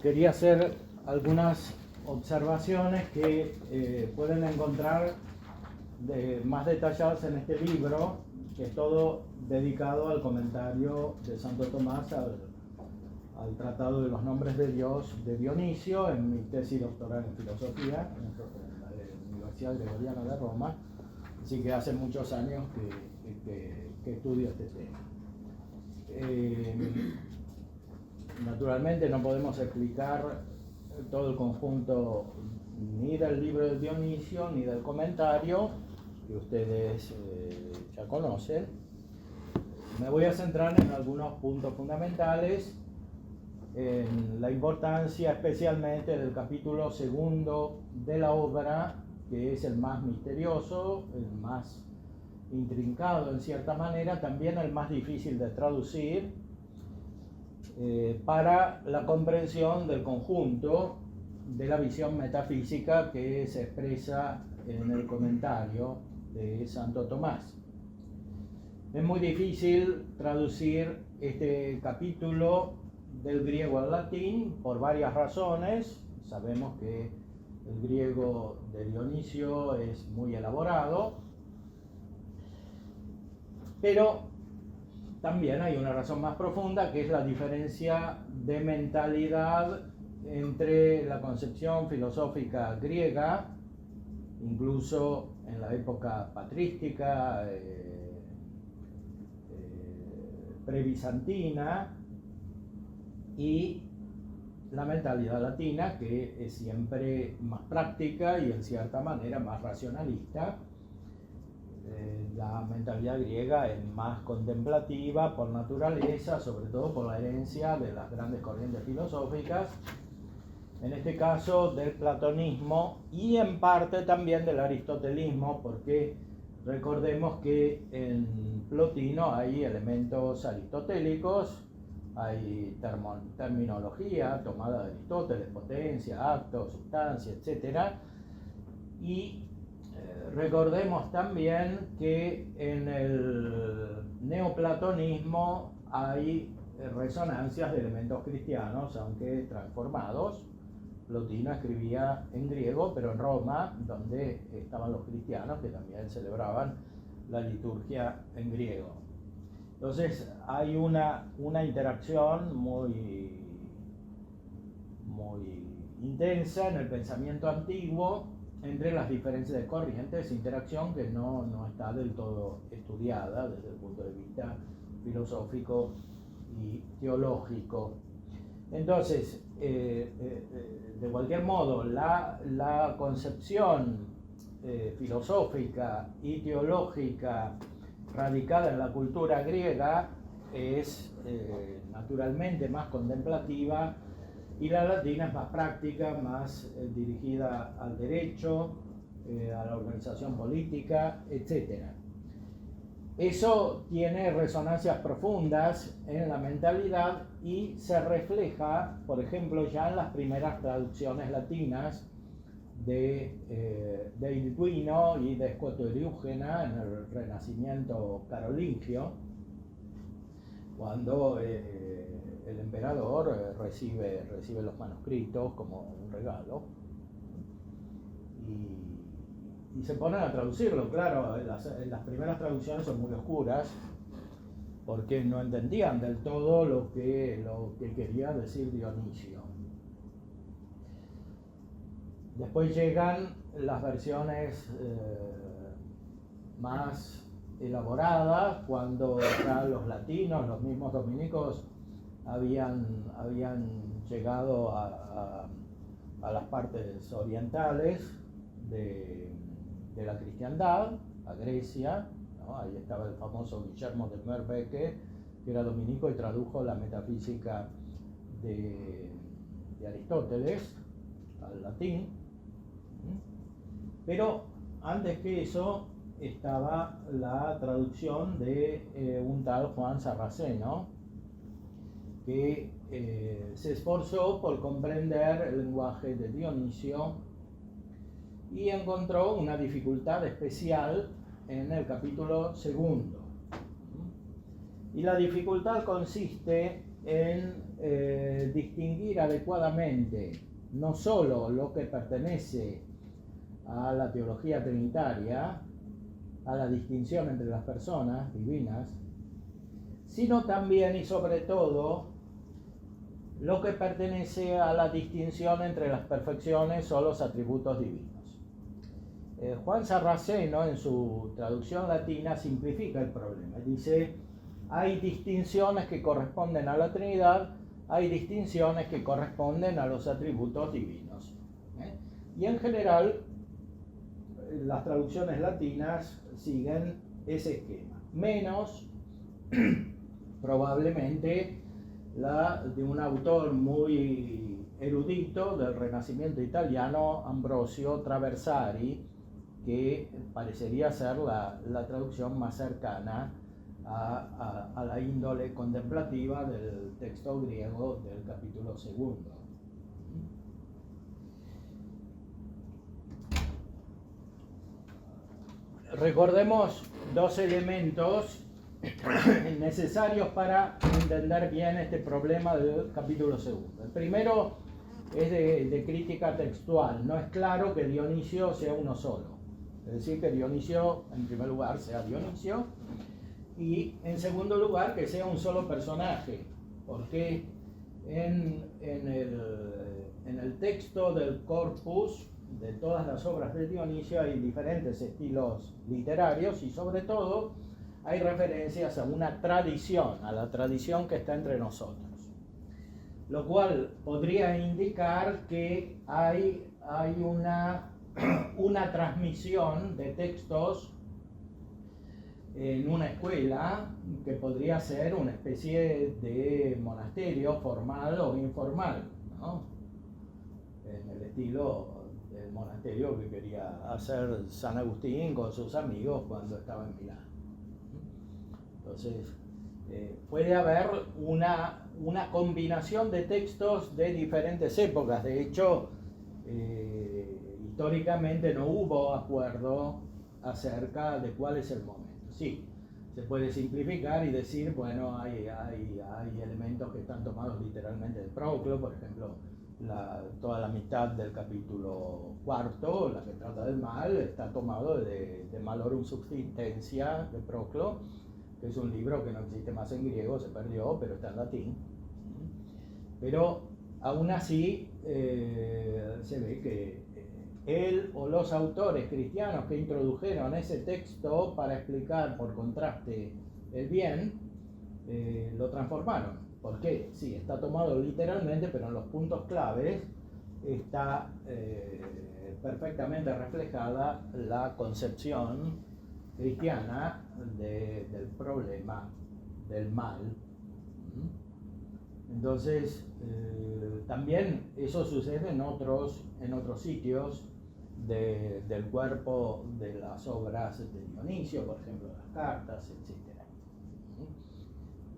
quería hacer algunas observaciones que pueden encontrar más detalladas en este libro, que es todo dedicado al comentario de Santo Tomás al Tratado de los Nombres de Dios de Dionisio, en mi tesis doctoral en filosofía en la Universidad Gregoriana de Roma. Así que hace muchos años que estudio este tema. Naturalmente no podemos explicar todo el conjunto ni del libro de Dionisio ni del comentario, que ustedes ya conocen. Me voy a centrar en algunos puntos fundamentales, en la importancia especialmente del capítulo segundo de la obra, que es el más misterioso, el más intrincado en cierta manera, también el más difícil de traducir, para la comprensión del conjunto de la visión metafísica que se expresa en el comentario de Santo Tomás. Es muy difícil traducir este capítulo del griego al latín por varias razones. Sabemos que el griego de Dionisio es muy elaborado, pero también hay una razón más profunda, que es la diferencia de mentalidad entre la concepción filosófica griega, incluso en la época patrística, prebizantina, y la mentalidad latina, que es siempre más práctica y en cierta manera más racionalista. La mentalidad griega es más contemplativa por naturaleza, sobre todo por la herencia de las grandes corrientes filosóficas, en este caso del platonismo y en parte también del aristotelismo, porque recordemos que en Plotino hay elementos aristotélicos, hay terminología tomada de Aristóteles, potencia, acto, sustancia, etc. Y recordemos también que en el neoplatonismo hay resonancias de elementos cristianos, aunque transformados. Plotino escribía en griego, pero en Roma, donde estaban los cristianos que también celebraban la liturgia en griego. Entonces hay una interacción muy intensa en el pensamiento antiguo entre las diferentes corrientes, interacción que no está del todo estudiada desde el punto de vista filosófico y teológico. Entonces, de cualquier modo, la concepción filosófica y teológica radicada en la cultura griega es naturalmente más contemplativa, y la latina es más práctica, más dirigida al derecho, a la organización política, etc. Eso tiene resonancias profundas en la mentalidad y se refleja, por ejemplo, ya en las primeras traducciones latinas de Ilduino y de Scoto Eriúgena en el Renacimiento carolingio, cuando el emperador recibe los manuscritos como un regalo y se ponen a traducirlo. Claro, las primeras traducciones son muy oscuras porque no entendían del todo lo que quería decir Dionisio. Después llegan las versiones más elaboradas, cuando ya los latinos, los mismos dominicos, habían llegado a las partes orientales de la cristiandad, a Grecia, ¿no? Ahí estaba el famoso Guillermo de Moerbeke, que era dominico y tradujo la metafísica de Aristóteles al latín. Pero antes que eso estaba la traducción de un tal Juan Sarraceno, que se esforzó por comprender el lenguaje de Dionisio y encontró una dificultad especial en el capítulo segundo. Y la dificultad consiste en distinguir adecuadamente no solo lo que pertenece a la teología trinitaria, a la distinción entre las personas divinas, sino también y sobre todo lo que pertenece a la distinción entre las perfecciones o los atributos divinos. Juan Sarraceno, en su traducción latina, simplifica el problema. Dice, hay distinciones que corresponden a la Trinidad, hay distinciones que corresponden a los atributos divinos. Y en general, las traducciones latinas siguen ese esquema, menos probablemente la de un autor muy erudito del Renacimiento italiano, Ambrosio Traversari, que parecería ser la traducción más cercana a la índole contemplativa del texto griego del capítulo 2. Recordemos dos elementos necesarios para entender bien este problema del capítulo 2. El primero es de crítica textual. No es claro que Dionisio sea uno solo. Es decir, que Dionisio, en primer lugar, sea Dionisio, y en segundo lugar, que sea un solo personaje, porque en el texto del corpus de todas las obras de Dionisio hay diferentes estilos literarios y sobre todo hay referencias a una tradición, a la tradición que está entre nosotros, lo cual podría indicar que hay una transmisión de textos en una escuela que podría ser una especie de monasterio formal o informal, ¿no? En el estilo del monasterio que quería hacer San Agustín con sus amigos cuando estaba en Milán. Entonces, puede haber una combinación de textos de diferentes épocas. De hecho, históricamente no hubo acuerdo acerca de cuál es el momento. Sí, se puede simplificar y decir, bueno, hay elementos que están tomados literalmente del Proclo, por ejemplo, toda la mitad del capítulo 4, la que trata del mal, está tomado de Malorum Subsistencia de Proclo, que es un libro que no existe más en griego, se perdió, pero está en latín. Pero aún así se ve que él o los autores cristianos que introdujeron ese texto para explicar por contraste el bien, lo transformaron. ¿Por qué? Sí, está tomado literalmente, pero en los puntos claves está perfectamente reflejada la concepción cristiana del problema del mal. Entonces, también eso sucede en otros sitios del cuerpo de las obras de Dionisio, por ejemplo, las cartas, etc.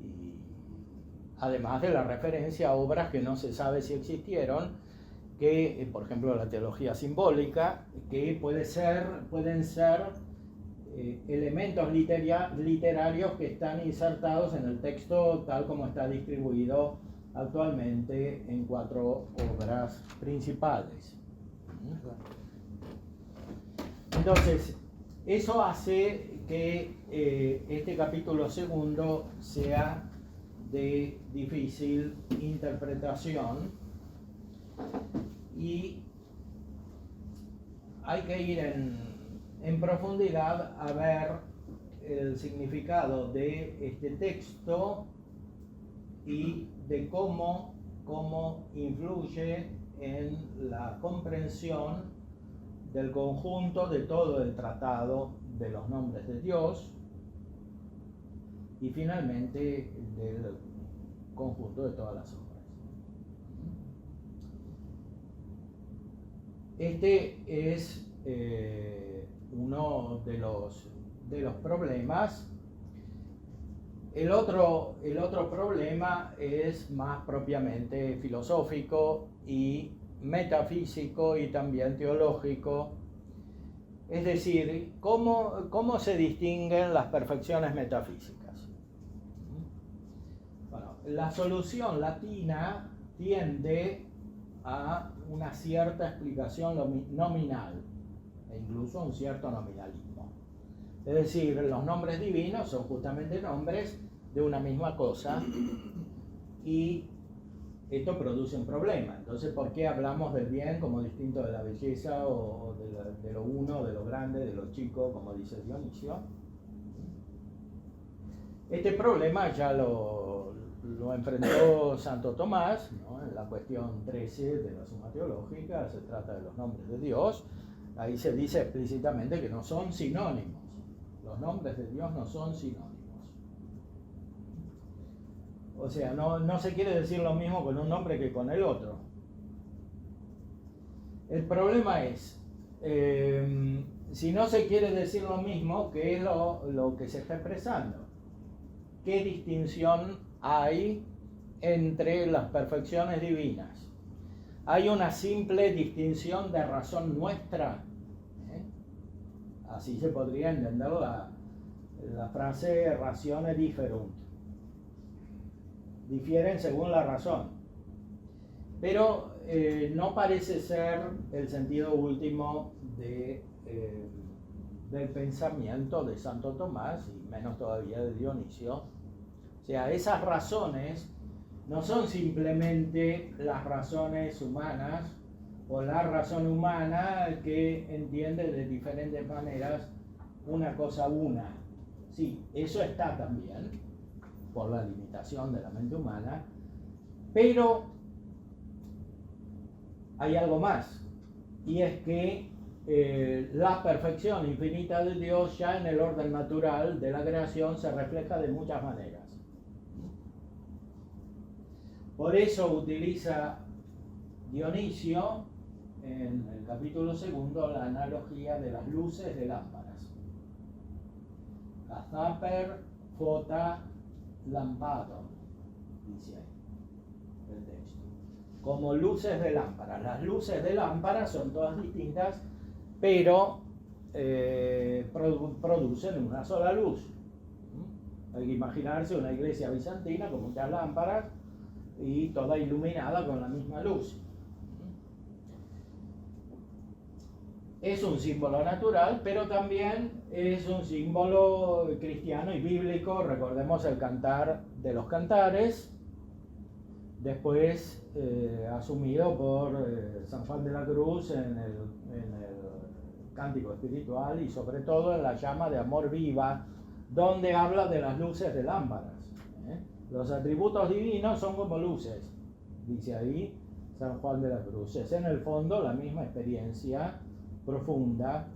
Y además de la referencia a obras que no se sabe si existieron, que, por ejemplo, la teología simbólica, que pueden ser elementos literarios que están insertados en el texto tal como está distribuido actualmente en 4 obras principales. Entonces, eso hace que este capítulo 2 sea de difícil interpretación y hay que ir en profundidad a ver el significado de este texto y de cómo influye en la comprensión del conjunto de todo el tratado de los nombres de Dios y finalmente del conjunto de todas las obras. Este es uno de los problemas. El otro problema es más propiamente filosófico y metafísico y también teológico, es decir, cómo se distinguen las perfecciones metafísicas. Bueno, la solución latina tiende a una cierta explicación nominal e incluso un cierto nominalismo. Es decir, los nombres divinos son justamente nombres de una misma cosa y esto produce un problema. Entonces, ¿por qué hablamos del bien como distinto de la belleza o de lo uno, de lo grande, de lo chico, como dice Dionisio? Este problema ya lo enfrentó Santo Tomás, ¿no? En la cuestión 13 de la Suma Teológica. Se trata de los nombres de Dios. Ahí se dice explícitamente que no son sinónimos. Los nombres de Dios no son sinónimos. O sea, no se quiere decir lo mismo con un nombre que con el otro. El problema es, si no se quiere decir lo mismo, ¿qué es lo que se está expresando? ¿Qué distinción hay entre las perfecciones divinas? ¿Hay una simple distinción de razón nuestra? Así se podría entender la frase ratione diferunt. Difieren según la razón. Pero no parece ser el sentido último del pensamiento de Santo Tomás, y menos todavía de Dionisio. O sea, esas razones no son simplemente las razones humanas o la razón humana que entiende de diferentes maneras una cosa una. Sí, eso está también por la limitación de la mente humana, pero hay algo más, y es que la perfección infinita de Dios ya en el orden natural de la creación se refleja de muchas maneras. Por eso utiliza Dionisio en el capítulo 2 la analogía de las luces de lámparas. Kathaper phota lampado, dice ahí el texto. Como luces de lámpara. Las luces de lámpara son todas distintas, pero producen una sola luz. Hay que imaginarse una iglesia bizantina con muchas lámparas y toda iluminada con la misma luz. Es un símbolo natural, pero también es un símbolo cristiano y bíblico. Recordemos el Cantar de los Cantares, después asumido por San Juan de la Cruz en el Cántico Espiritual, y sobre todo en la llama de amor viva, donde habla de las luces de lámparas. Los atributos divinos son como luces, dice ahí San Juan de la Cruz. Es en el fondo la misma experiencia profunda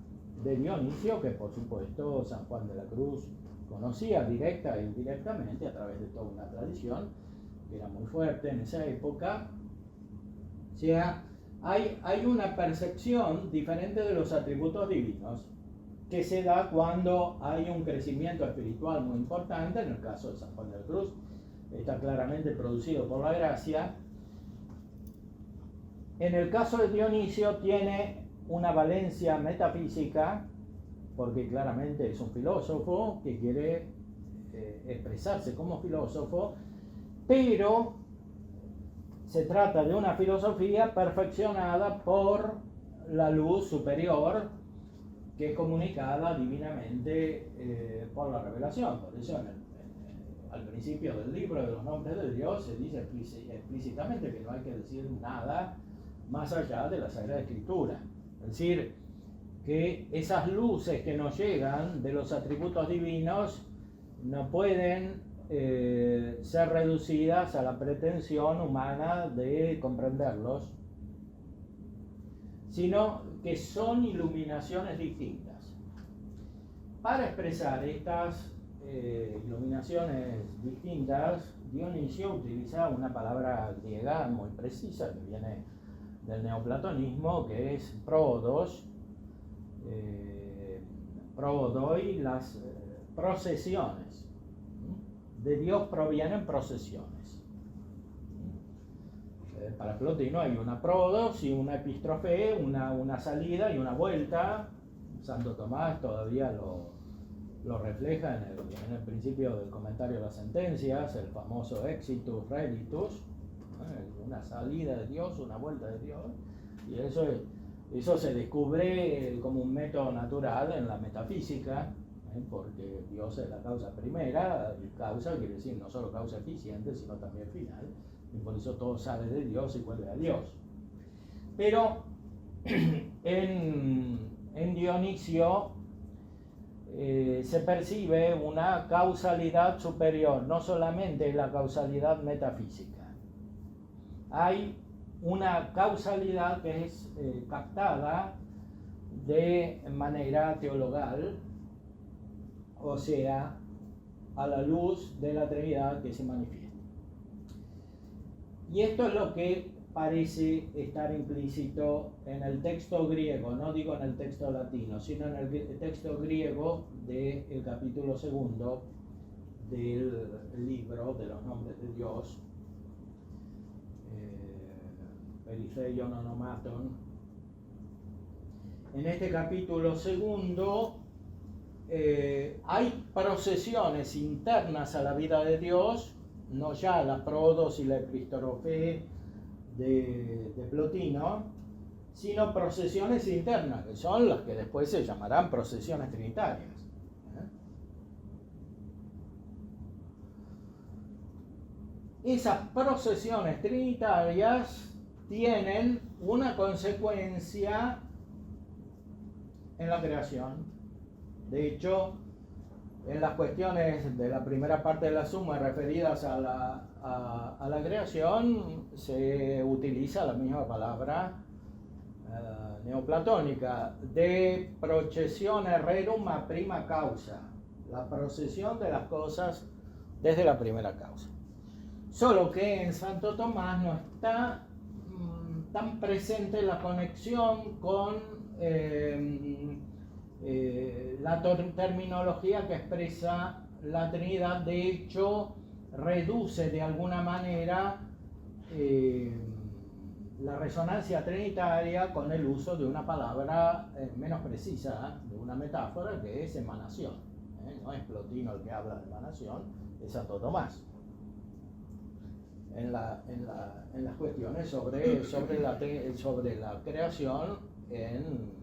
de Dionisio, que por supuesto San Juan de la Cruz conocía directa e indirectamente a través de toda una tradición que era muy fuerte en esa época. O sea, hay una percepción diferente de los atributos divinos que se da cuando hay un crecimiento espiritual muy importante. En el caso de San Juan de la Cruz está claramente producido por la gracia. En el caso de Dionisio tiene una valencia metafísica, porque claramente es un filósofo que quiere expresarse como filósofo, pero se trata de una filosofía perfeccionada por la luz superior que es comunicada divinamente por la revelación. Por eso al principio del libro de los nombres de Dios se dice explícitamente que no hay que decir nada más allá de la Sagrada Escritura. Es decir, que esas luces que nos llegan de los atributos divinos no pueden ser reducidas a la pretensión humana de comprenderlos, sino que son iluminaciones distintas. Para expresar estas iluminaciones distintas, Dionisio utiliza una palabra griega muy precisa que viene del neoplatonismo, que es prodos, prodoi, las procesiones. De Dios provienen procesiones. Para Plotino hay una prodos y una epístrofe, una salida y una vuelta. Santo Tomás todavía lo refleja en el principio del comentario de las sentencias, el famoso exitus reditus, una salida de Dios, una vuelta de Dios, y eso se descubre como un método natural en la metafísica, porque Dios es la causa primera, y causa quiere decir no solo causa eficiente, sino también final, y por eso todo sale de Dios y vuelve a Dios. Pero en Dionisio se percibe una causalidad superior, no solamente la causalidad metafísica. Hay una causalidad que es captada de manera teologal, o sea, a la luz de la Trinidad que se manifiesta. Y esto es lo que parece estar implícito en el texto griego, no digo en el texto latino, sino en el texto griego del capítulo 2 del libro de los nombres de Dios, Peritheion Onomaton. En este capítulo 2 hay procesiones internas a la vida de Dios, no ya la prodos y la epistorofe de Plotino, sino procesiones internas, que son las que después se llamarán procesiones trinitarias. Esas procesiones trinitarias tienen una consecuencia en la creación. De hecho, en las cuestiones de la primera parte de la suma referidas a la creación se utiliza la misma palabra neoplatónica, de processione rerum a prima causa, la procesión de las cosas desde la primera causa. Solo que en Santo Tomás no está tan presente la conexión con la terminología que expresa la Trinidad. De hecho, reduce de alguna manera la resonancia trinitaria con el uso de una palabra menos precisa, de una metáfora, que es emanación. No es Plotino el que habla de emanación, es Santo Tomás. En las cuestiones sobre la creación en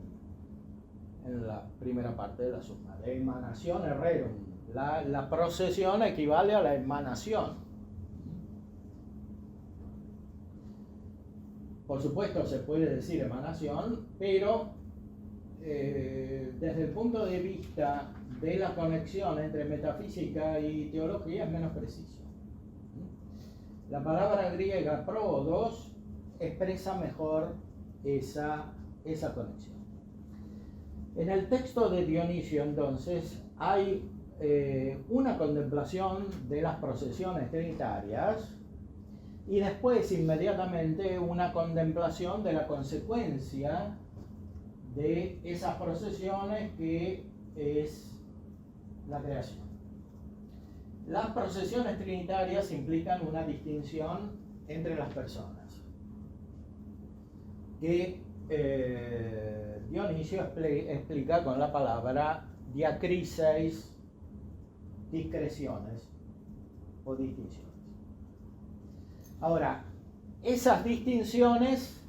la primera parte de la suma. La emanación rerum. La procesión equivale a la emanación. Por supuesto se puede decir emanación, pero desde el punto de vista de la conexión entre metafísica y teología es menos preciso. La palabra griega prodos expresa mejor esa conexión. En el texto de Dionisio, entonces, hay una contemplación de las procesiones trinitarias y después, inmediatamente, una contemplación de la consecuencia de esas procesiones, que es la creación. Las procesiones trinitarias implican una distinción entre las personas, que Dionisio explica con la palabra diacriseis, discreciones o distinciones. Ahora, esas distinciones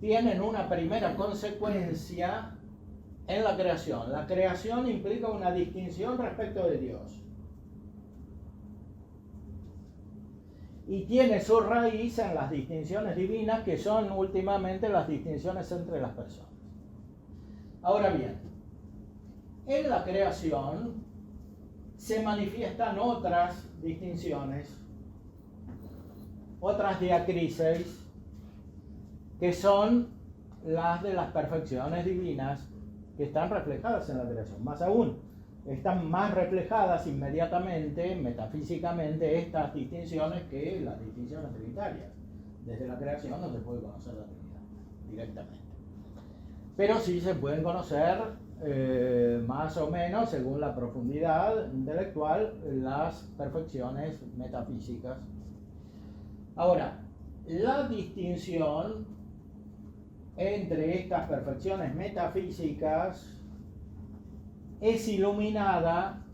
tienen una primera consecuencia en la creación. La creación implica una distinción respecto de Dios. Y tiene su raíz en las distinciones divinas, que son últimamente las distinciones entre las personas. Ahora bien, en la creación se manifiestan otras distinciones, otras diacrises, que son las de las perfecciones divinas que están reflejadas en la creación. Más aún, están más reflejadas inmediatamente, metafísicamente, estas distinciones que las distinciones trinitarias. Desde la creación no se puede conocer la Trinidad directamente. Pero sí se pueden conocer más o menos, según la profundidad intelectual, las perfecciones metafísicas. Ahora, la distinción entre estas perfecciones metafísicas es iluminada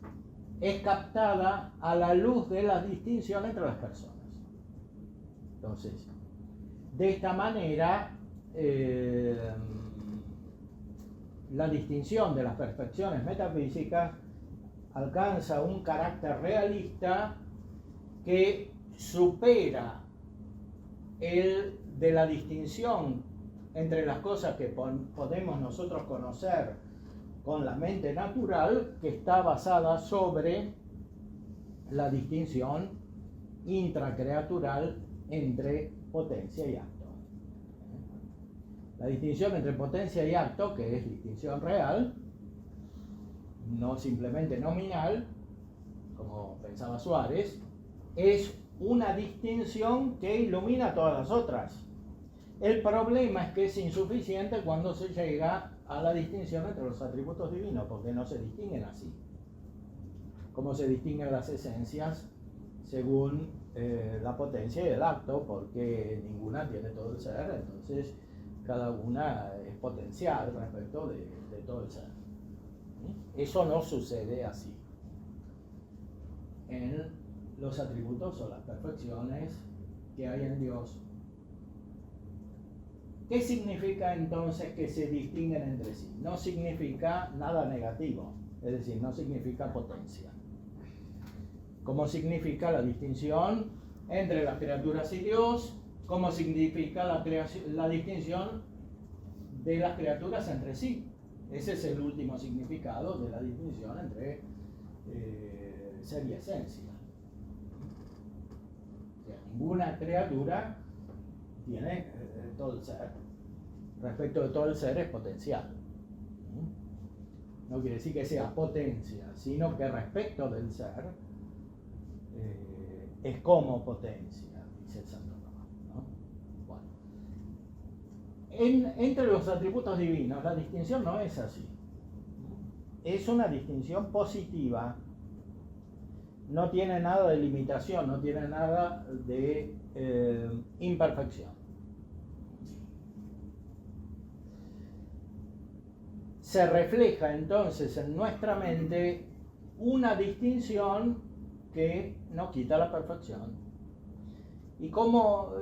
es captada a la luz de la distinción entre las personas. Entonces, de esta manera, la distinción de las perfecciones metafísicas alcanza un carácter realista que supera el de la distinción entre las cosas que podemos nosotros conocer con la mente natural, que está basada sobre la distinción intracreatural entre potencia y acto. La distinción entre potencia y acto, que es distinción real, no simplemente nominal, como pensaba Suárez, es una distinción que ilumina todas las otras. El problema es que es insuficiente cuando se llega a la distinción entre los atributos divinos, porque no se distinguen así, como se distinguen las esencias según la potencia y el acto, porque ninguna tiene todo el ser, entonces cada una es potencial respecto de todo el ser. Eso no sucede así en los atributos o las perfecciones que hay en Dios. ¿Qué significa entonces que se distinguen entre sí? No significa nada negativo, es decir, no significa potencia. Como significa la distinción entre las criaturas y Dios, como significa la distinción de las criaturas entre sí. Ese es el último significado de la distinción entre ser y esencia. O sea, ninguna criatura tiene todo el ser. Respecto de todo el ser es potencial. No quiere decir que sea potencia, sino que respecto del ser es como potencia, dice el Santo Tomás, ¿no? Bueno. Entre los atributos divinos la distinción no es así. Es una distinción positiva. No tiene nada de limitación, no tiene nada de imperfección. Se refleja entonces en nuestra mente una distinción que no quita la perfección. ¿Y cómo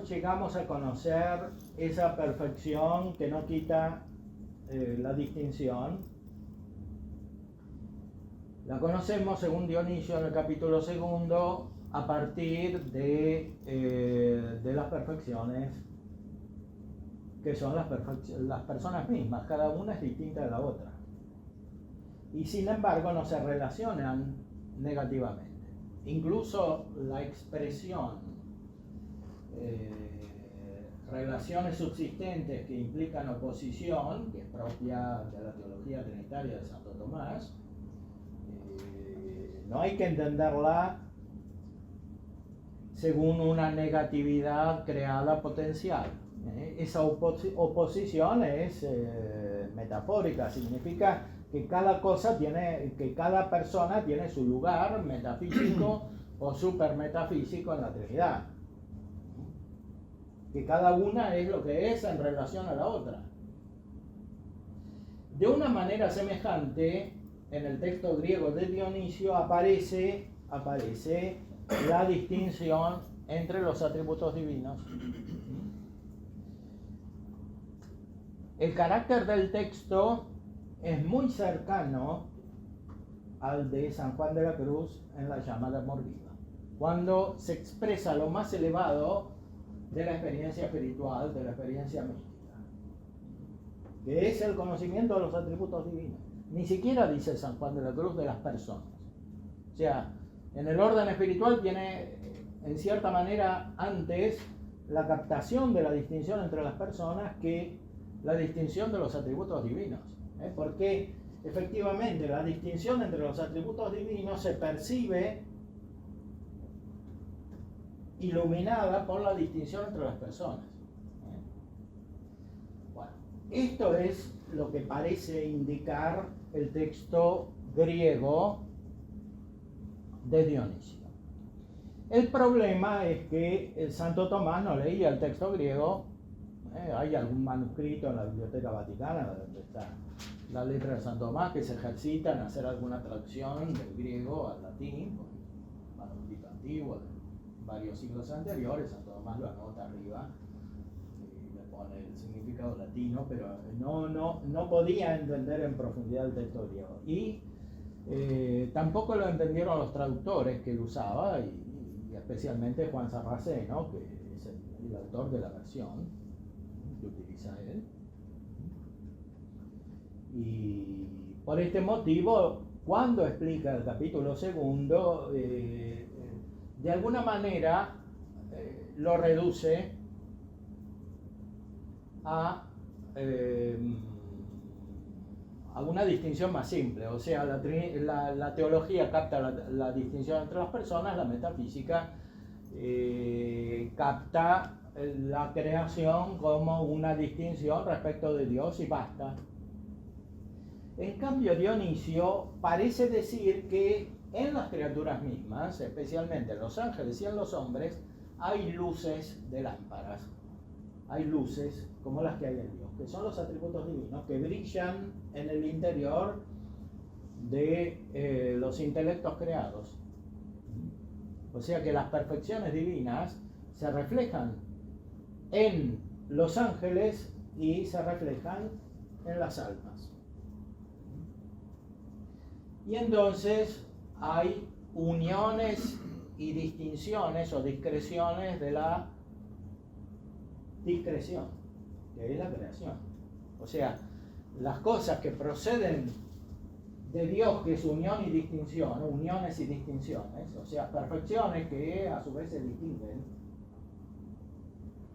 llegamos a conocer esa perfección que no quita la distinción? La conocemos, según Dionisio, en el capítulo 2, a partir de las perfecciones, que son las personas mismas. Cada una es distinta de la otra. Y sin embargo no se relacionan negativamente. Incluso la expresión relaciones subsistentes que implican oposición, que es propia de la teología trinitaria de Santo Tomás, no hay que entenderla según una negatividad creada potencial. Esa oposición es metafórica, significa que cada persona tiene su lugar metafísico o supermetafísico en la Trinidad. Que cada una es lo que es en relación a la otra. De una manera semejante, en el texto griego de Dionisio aparece la distinción entre los atributos divinos. El carácter del texto es muy cercano al de San Juan de la Cruz en la llama de amor viva, cuando se expresa lo más elevado de la experiencia espiritual, de la experiencia mística, que es el conocimiento de los atributos divinos. Ni siquiera dice San Juan de la Cruz de las personas. O sea, en el orden espiritual tiene, en cierta manera, antes la captación de la distinción entre las personas que la distinción de los atributos divinos. Porque efectivamente la distinción entre los atributos divinos se percibe iluminada por la distinción entre las personas. Bueno, esto es lo que parece indicar el texto griego de Dionisio. El problema es que el Santo Tomás no leía el texto griego. Hay algún manuscrito en la Biblioteca Vaticana donde está la letra de Santo Tomás, que se ejercita en hacer alguna traducción del griego al latín, con manuscrito antiguo de varios siglos anteriores. Santo Tomás lo anota arriba y le pone el significado latino, pero no podía entender en profundidad el texto griego. Y tampoco lo entendieron los traductores que él usaba, y especialmente Juan Sarraceno, que es el autor de la versión que utiliza él. Y por este motivo, cuando explica el capítulo segundo, de alguna manera lo reduce a una distinción más simple. O sea, la teología capta la distinción entre las personas, la metafísica capta la creación como una distinción respecto de Dios y basta. En cambio, Dionisio parece decir que en las criaturas mismas, especialmente en los ángeles y en los hombres, hay luces de lámparas. Hay luces como las que hay en Dios, que son los atributos divinos, que brillan en el interior de los intelectos creados. O sea que las perfecciones divinas se reflejan en los ángeles y se reflejan en las almas. Y entonces hay uniones y distinciones o discreciones de la discreción, que es la creación. O sea, las cosas que proceden de Dios, que es unión y distinción, uniones y distinciones, o sea, perfecciones que a su vez se distinguen,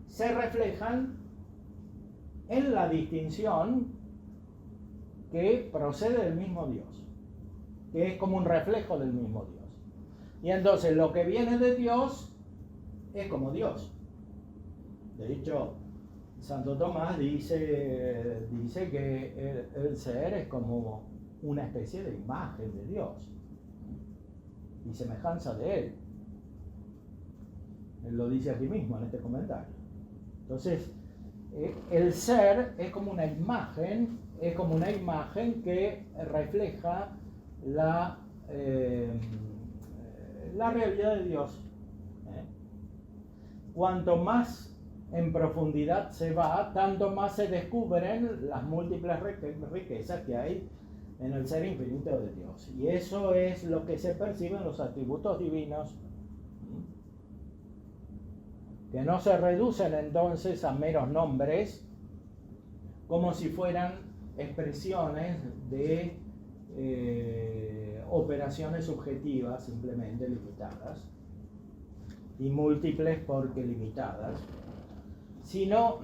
se reflejan en la distinción que procede del mismo Dios, que es como un reflejo del mismo Dios. Y entonces lo que viene de Dios es como Dios. De hecho, Santo Tomás dice que el ser es como una especie de imagen de Dios y semejanza de Él. Él lo dice aquí mismo en este comentario. Entonces, el ser es como una imagen que refleja la realidad de Dios. Cuanto más en profundidad se va, tanto más se descubren las múltiples riquezas que hay en el ser infinito de Dios. Y eso es lo que se percibe en los atributos divinos, que no se reducen entonces a meros nombres, como si fueran expresiones de operaciones subjetivas simplemente limitadas, y múltiples porque limitadas, sino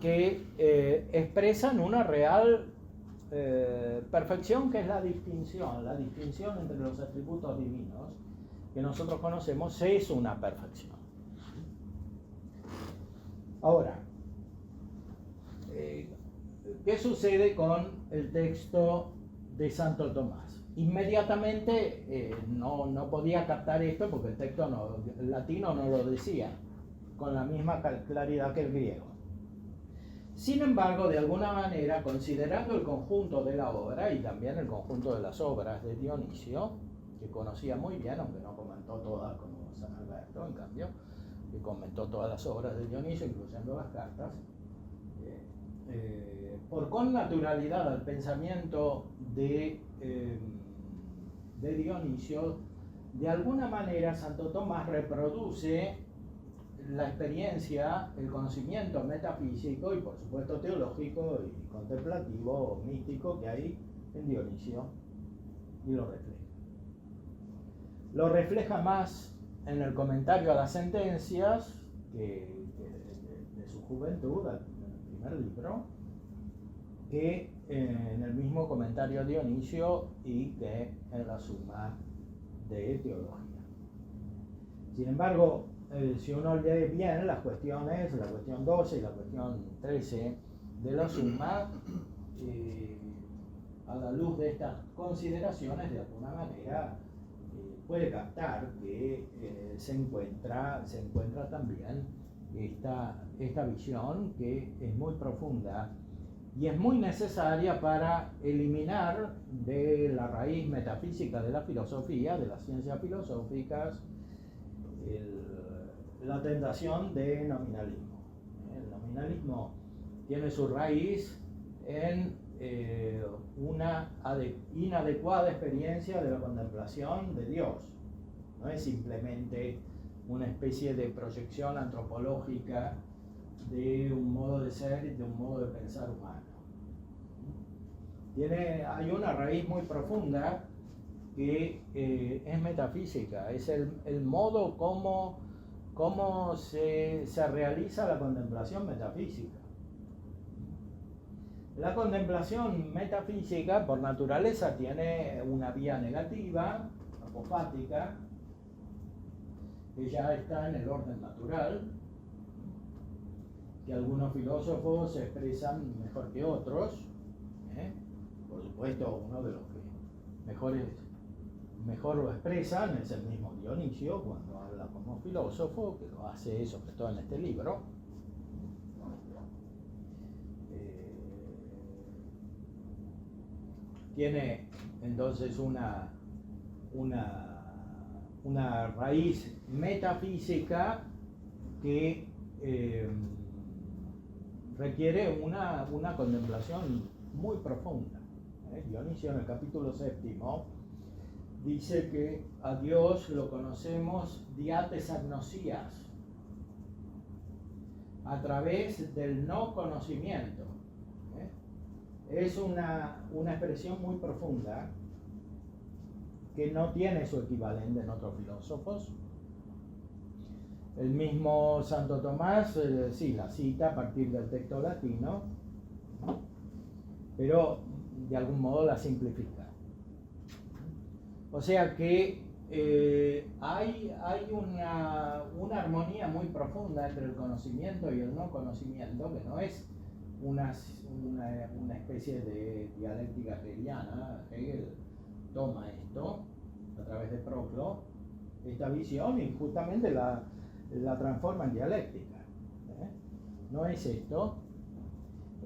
que expresan una real perfección, que es la distinción entre los atributos divinos que nosotros conocemos es una perfección. Ahora, ¿qué sucede con el texto de Santo Tomás? Inmediatamente no podía captar esto porque el texto el latino no lo decía con la misma claridad que el griego. Sin embargo, de alguna manera, considerando el conjunto de la obra y también el conjunto de las obras de Dionisio, que conocía muy bien, aunque no comentó todas como San Alberto, en cambio, que comentó todas las obras de Dionisio, incluyendo las cartas, por connaturalidad al pensamiento de Dionisio, de alguna manera Santo Tomás reproduce la experiencia, el conocimiento metafísico y por supuesto teológico y contemplativo o místico que hay en Dionisio, y lo refleja. Lo refleja más en el comentario a las sentencias que de su juventud, en el primer libro, que en el mismo comentario a Dionisio y que en la suma de teología. Sin embargo, si uno lee bien las cuestiones, la cuestión 12 y la cuestión 13 de la suma, a la luz de estas consideraciones, de alguna manera puede captar que se encuentra también esta visión, que es muy profunda y es muy necesaria para eliminar de la raíz metafísica de la filosofía, de las ciencias filosóficas, la tentación de nominalismo. El nominalismo tiene su raíz en una inadecuada experiencia de la contemplación de Dios. No es simplemente una especie de proyección antropológica de un modo de ser y de un modo de pensar humano. Hay una raíz muy profunda que es metafísica, es el modo como se realiza la contemplación metafísica. La contemplación metafísica, por naturaleza, tiene una vía negativa, apofática, que ya está en el orden natural, que algunos filósofos expresan mejor que otros. Por supuesto, uno de los que mejor lo expresan es el mismo Dionisio, cuando habla como filósofo, que lo hace sobre todo en este libro. Tiene entonces una raíz metafísica que requiere una contemplación muy profunda. Dionisio, en el capítulo 7, dice que a Dios lo conocemos diates agnosías, a través del no conocimiento. Es una expresión muy profunda que no tiene su equivalente en otros filósofos. El mismo Santo Tomás sí la cita a partir del texto latino, pero de algún modo la simplifica. O sea que hay una armonía muy profunda entre el conocimiento y el no conocimiento, que no es una especie de dialéctica hegeliana. Hegel toma esto a través de Proclo, esta visión, y justamente la transforma en dialéctica. No es esto.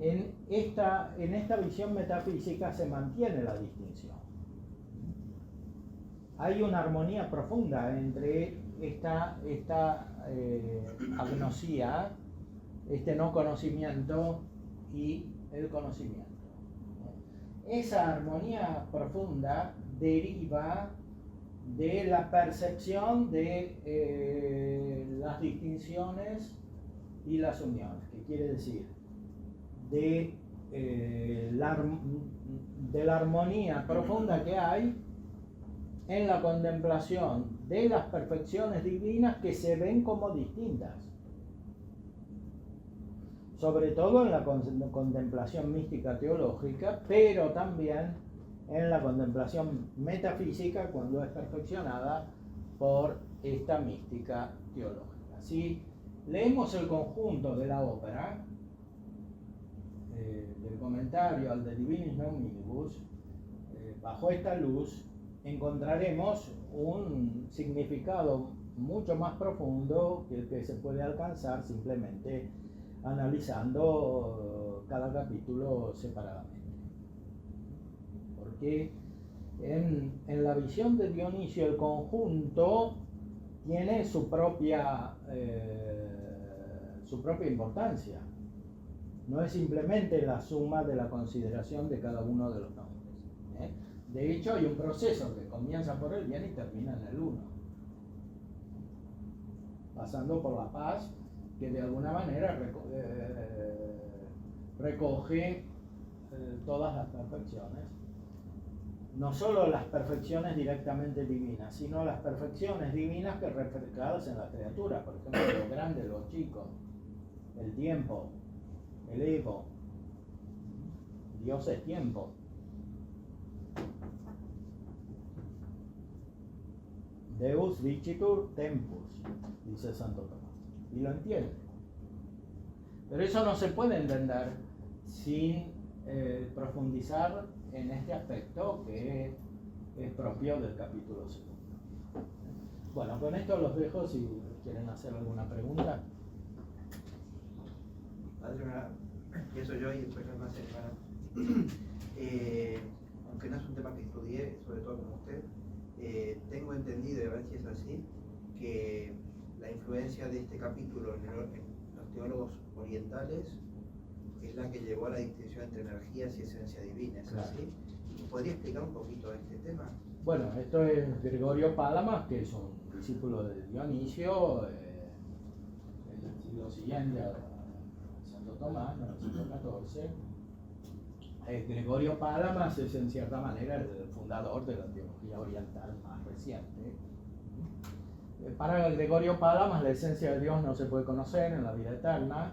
En esta visión metafísica se mantiene la distinción. Hay una armonía profunda entre esta agnosía, este no conocimiento, y el conocimiento. Esa armonía profunda deriva de la percepción de las distinciones y las uniones, que quiere decir de la armonía profunda que hay en la contemplación de las perfecciones divinas que se ven como distintas, sobre todo en la contemplación mística teológica, pero también en la contemplación metafísica cuando es perfeccionada por esta mística teológica. Si leemos el conjunto de la ópera, del comentario al De Divinis Nominibus, bajo esta luz encontraremos un significado mucho más profundo que el que se puede alcanzar simplemente analizando cada capítulo separadamente. Porque en la visión de Dionisio el conjunto tiene su propia importancia. No es simplemente la suma de la consideración de cada uno de los nombres. De hecho, hay un proceso que comienza por el bien y termina en el uno, pasando por la paz, que de alguna manera recoge todas las perfecciones. No solo las perfecciones directamente divinas, sino las perfecciones divinas que reflejadas en la criatura. Por ejemplo, lo grande, lo chico, el tiempo, el ego. Dios es tiempo. Deus dicitur tempus, dice Santo Tomás, y lo entiende. Pero eso no se puede entender sin profundizar en este aspecto que es propio del capítulo 2. Bueno, con esto los dejo si quieren hacer alguna pregunta. Padre, Pienso yo y después más hermana. Aunque no es un tema que estudié, sobre todo como usted, tengo entendido, y a ver si es así, que la influencia de este capítulo en los teólogos orientales es la que llevó a la distinción entre energías y esencia divina, ¿es así? ¿Podría explicar un poquito este tema? Bueno, esto es Gregorio Palamas, que es un discípulo de Dionisio, en el siglo siguiente a Santo Tomás, en el siglo XIV. Gregorio Palamas es en cierta manera el fundador de la teología oriental más reciente. Para Gregorio Palamas la esencia de Dios no se puede conocer en la vida eterna,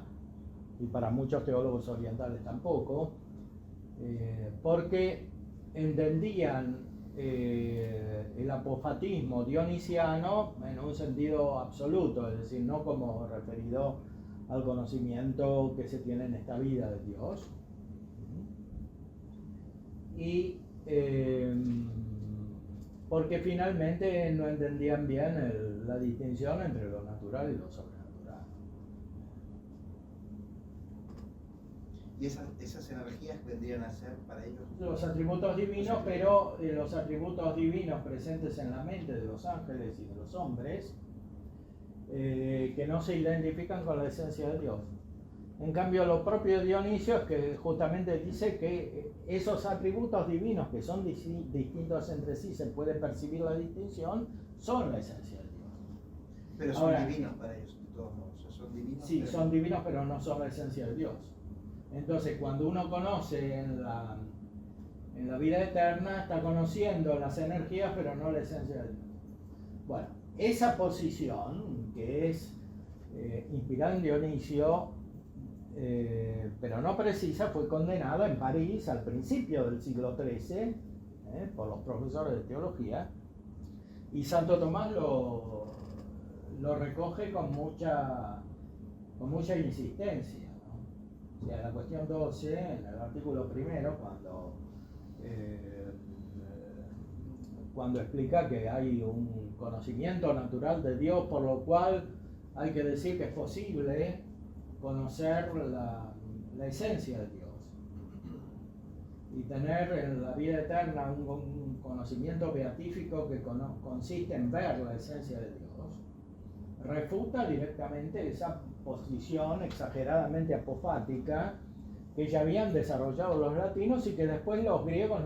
y para muchos teólogos orientales tampoco, porque entendían el apofatismo dionisiano en un sentido absoluto, es decir, no como referido al conocimiento que se tiene en esta vida de Dios. Y porque finalmente no entendían bien la distinción entre lo natural y lo sobrenatural. ¿Y esas energías vendrían a ser para ellos? Los atributos divinos, pero los atributos divinos presentes en la mente de los ángeles y de los hombres, que no se identifican con la esencia de Dios. En cambio, lo propio de Dionisio es que justamente dice que esos atributos divinos que son distintos entre sí, se puede percibir la distinción, son la esencia de Dios. Pero son divinos para ellos, de todos modos. Son divinos, sí, pero... son divinos, pero no son la esencia de Dios. Entonces, cuando uno conoce en la vida eterna, está conociendo las energías, pero no la esencia de Dios. Bueno, esa posición, que es inspirada en Dionisio, pero no precisa, fue condenada en París al principio del siglo XIII por los profesores de teología, y Santo Tomás lo recoge con mucha insistencia, ¿no? O sea, la cuestión 12, en el artículo primero, cuando explica que hay un conocimiento natural de Dios, por lo cual hay que decir que es posible conocer la esencia de Dios y tener en la vida eterna un conocimiento beatífico que consiste en ver la esencia de Dios, refuta directamente esa posición exageradamente apofática que ya habían desarrollado los latinos y que después los griegos,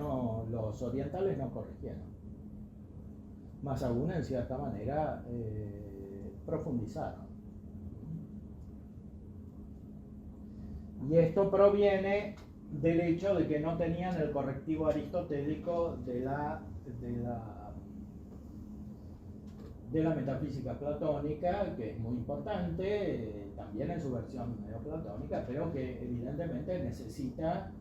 los orientales no corrigieron, más aún en cierta manera profundizaron. Y esto proviene del hecho de que no tenían el correctivo aristotélico de la metafísica platónica, que es muy importante, también en su versión neoplatónica, pero que evidentemente necesita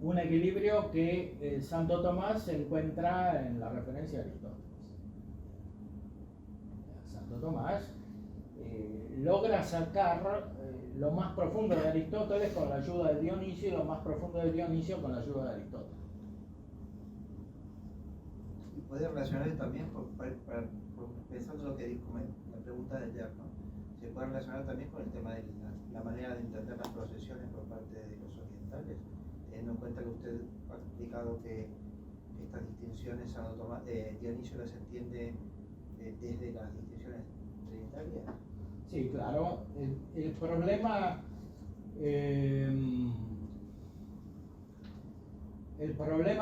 un equilibrio que Santo Tomás se encuentra en la referencia a Aristóteles. Santo Tomás logra sacar lo más profundo de Aristóteles con la ayuda de Dionisio y lo más profundo de Dionisio con la ayuda de Aristóteles. Y puede relacionar también, pensando en lo que dijo la pregunta de ayer, ¿no? Se puede relacionar también con el tema de la manera de entender las procesiones por parte de los orientales, teniendo en cuenta que usted ha explicado que estas distinciones Dionisio las entiende desde las distinciones trinitarias. Sí, claro. El problema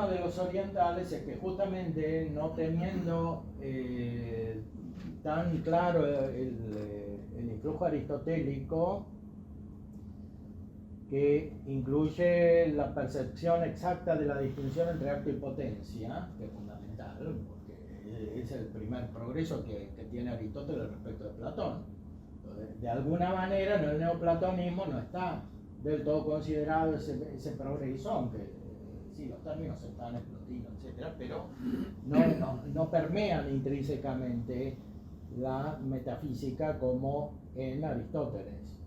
de los orientales es que justamente no teniendo tan claro el influjo aristotélico, que incluye la percepción exacta de la distinción entre acto y potencia, que es fundamental, porque es el primer progreso que tiene Aristóteles respecto de Platón. De alguna manera en el neoplatonismo no está del todo considerado ese progreso, aunque sí, los términos están explotinos, etcétera, pero no permean intrínsecamente la metafísica como en Aristóteles.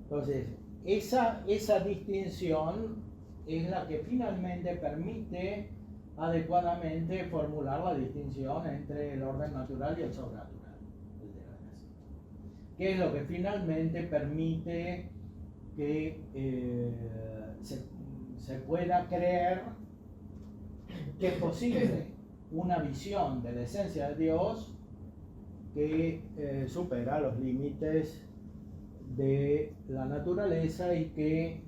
Entonces, esa distinción es la que finalmente permite adecuadamente formular la distinción entre el orden natural y el sobrenatural. que es lo que finalmente permite que se pueda creer que es posible una visión de la esencia de Dios que supera los límites de la naturaleza y que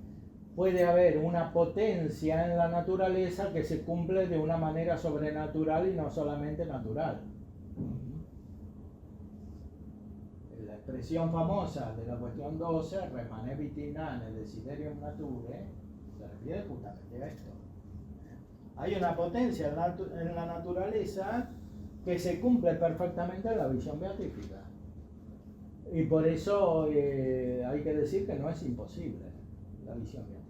puede haber una potencia en la naturaleza que se cumple de una manera sobrenatural y no solamente natural. La expresión famosa de la cuestión 12, remanebit in nane desiderium naturae, se refiere justamente a esto. Hay una potencia en la naturaleza que se cumple perfectamente en la visión beatífica. Y por eso hay que decir que no es imposible la visión beatífica.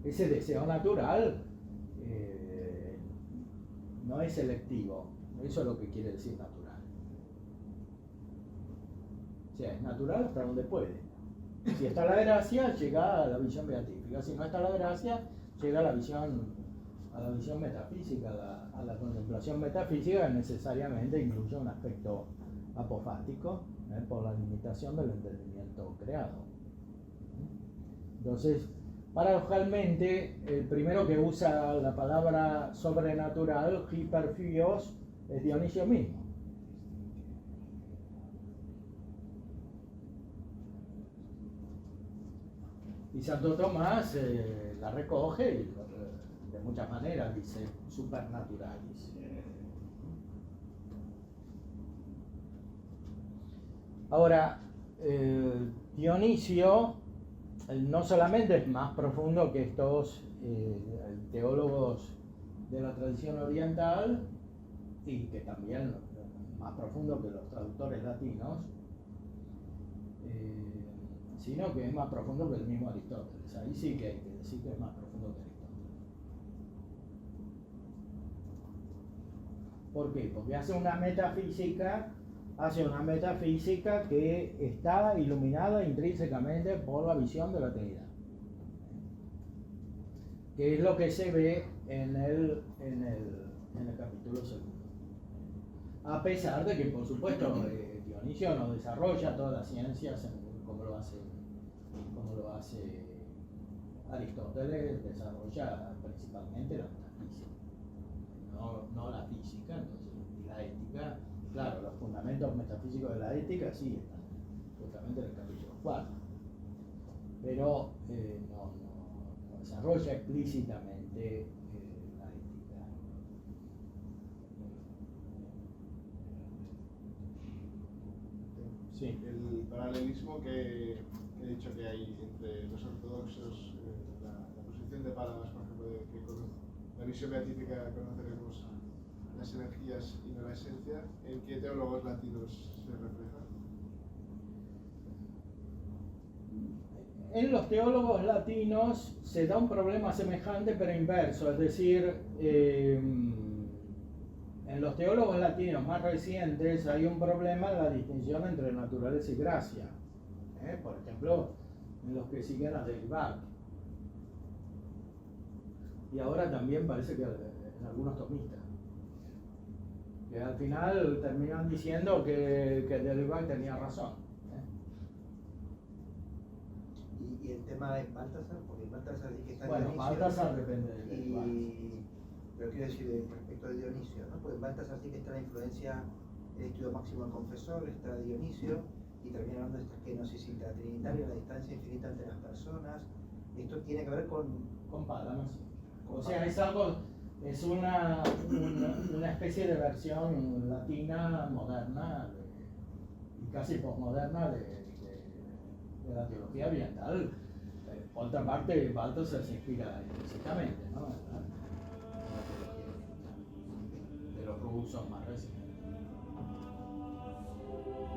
Ese deseo natural no es selectivo, eso es lo que quiere decir natural. O sea, es natural hasta donde puede. Si está la gracia, llega a la visión beatífica. Si no está la gracia, llega a la visión metafísica, a la contemplación metafísica, que necesariamente incluye un aspecto apofático, por la limitación del entendimiento creado. Entonces, paradojalmente, el primero que usa la palabra sobrenatural, hiperfios, es Dionisio mismo. Y Santo Tomás la recoge y de muchas maneras dice supernaturalis. Ahora, Dionisio no solamente es más profundo que estos teólogos de la tradición oriental, y que también más profundo que los traductores latinos, sino que es más profundo que el mismo Aristóteles. Ahí sí que hay que decir que es más profundo que Aristóteles. ¿Por qué? Porque hace una metafísica que está iluminada intrínsecamente por la visión de la Trinidad, que es lo que se ve en el capítulo segundo. A pesar de que, por supuesto, Dionisio no desarrolla todas las ciencias como lo hace Aristóteles, desarrolla principalmente la metafísica, no la física, entonces, y la ética. Claro, los fundamentos metafísicos de la ética sí están justamente en el capítulo 4, pero no desarrolla explícitamente la ética. Sí. El paralelismo que he dicho que hay entre los ortodoxos, la posición de Pálamas, por ejemplo, de que con la visión beatífica conoceremos las energías y no la esencia, ¿en qué teólogos latinos se refleja? En los teólogos latinos se da un problema semejante pero inverso, es decir, en los teólogos latinos más recientes hay un problema en la distinción entre naturaleza y gracia. Por ejemplo, en los que siguen a Derivac. Y ahora también parece que en algunos tomistas. Que al final terminan diciendo que Derivac tenía razón. Y el tema es Baltasar, porque Baltasar dice que está Bueno, Dionisio. Baltasar depende de Derivac. Pero quiero decir, respecto de Dionisio, ¿no? Porque Baltasar sí que está la influencia, el estudio máximo del confesor, está Dionisio, y termina hablando de esta kenosis intratrinitaria, la distancia infinita entre las personas. Esto tiene que ver con Pálamas. O sea, es una especie de versión latina moderna y casi posmoderna de la teología oriental. Por otra parte, Baltasar se inspira explícitamente, ¿no?, en la teología oriental, de los rusos más recientes.